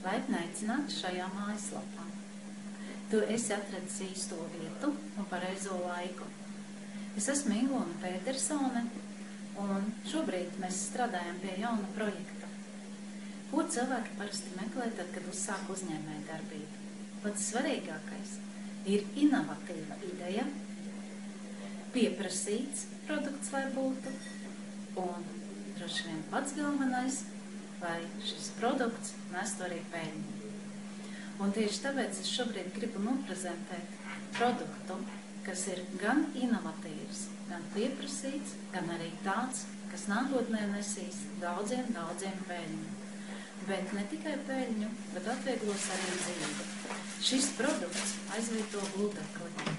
laipni aicināti šajā mājaslapā. Tu esi atradis īsto vietu un pareizo laiku. Es esmu Ingūna Petersone, un šobrīd mēs strādājam pie jauna projekta. Ko cilvēki parasti meklē tad, kad uzsāk uzņēmēju darbību? Pats svarīgākais ir inovatīva ideja, pieprasīts produkts, lai būtu, un droši vien pats galvenais, lai šis produkts nestu arī peļņu. Un tieši tāpēc es šobrīd gribu noprezentēt produktu, kas ir gan inovatīvs, gan pieprasīts, gan arī tāds, kas nākotnē nesīs daudziem peļņu. Bet ne tikai peļņu, bet atvieglos arī dzīvi. Šis produkts aizvieto gludekli.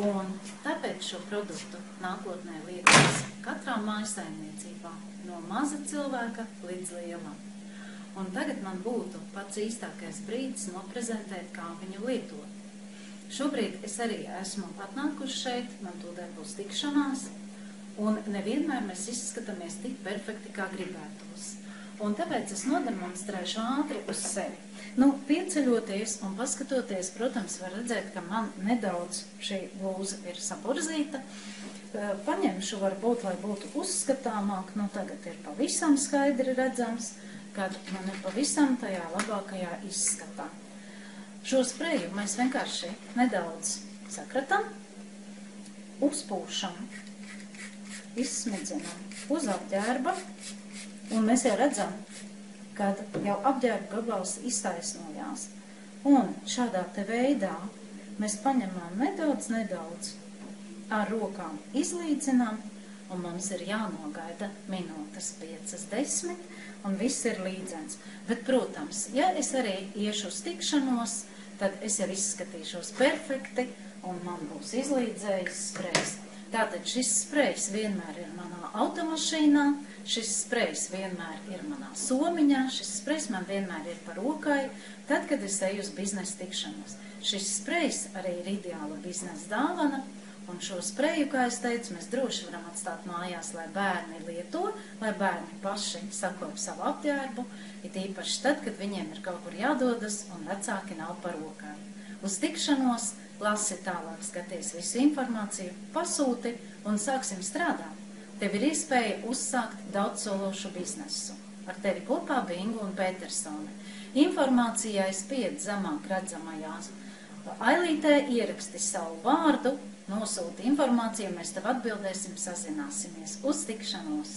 Un tāpēc šo produktu nākotnē lietos katrā mājsaimniecībā, no maza cilvēka līdz lielam. Un tagad man būtu pats īstākais brīdis noprezentēt, kā viņu lietot. Šobrīd es arī esmu atnākuši šeit, man tūdien būs tikšanās, un nevienmēr mēs izskatāmies tik perfekti, kā gribētos. Un tāpēc es nodemonstrēšu ātri uz sevi. Pieceļoties un paskatoties, protams, var redzēt, ka man nedaudz šī blūza ir saburzīta. Paņemšu varbūt, lai būtu uzskatāmāk, tagad ir pavisam skaidri redzams, kad man ir pavisam tajā labākajā izskatā. Šo spreju mēs vienkārši nedaudz sakratam, uzpūšam, izsmidzinam uz apģērba, un mēs jau redzam, kad jau apģērba gabals iztaisnojās. Un šādā te veidā mēs paņemam nedaudz ar rokām izlīdzinām, un mums ir jānogaida minūtes 5-10, un viss ir līdzens. Bet, protams, ja es arī iešu uz tikšanos, tad es jau izskatīšos perfekti, un man būs izlīdzējis sprejs. Tātad šis sprejs vienmēr ir manā automašīnā, šis sprejs vienmēr ir manā somiņā, šis sprejs man vienmēr ir par rokai, tad, kad es eju uz biznesa tikšanos. Šis sprejs arī ir ideāla biznesa dāvana, un šo spreju, kā es teicu, mēs droši varam atstāt mājās, lai bērni lieto, lai bērni paši sakop savu apģērbu, it īpaši tad, kad viņiem ir kaut kur jādodas un vecāki nav par rokai. Uz tikšanos lasi tālāk, skaties visu informāciju, pasūti un sāksim strādāt. Tev ir iespēja uzsākt daudzsološu biznesu. Ar tevi kopā bija Ingūna Petersone. Informācijai spied zemāk redzamajās ailītē, ieraksti savu vārdu, nosūti informāciju, mēs tev atbildēsim, sazināsimies. Uz tikšanos!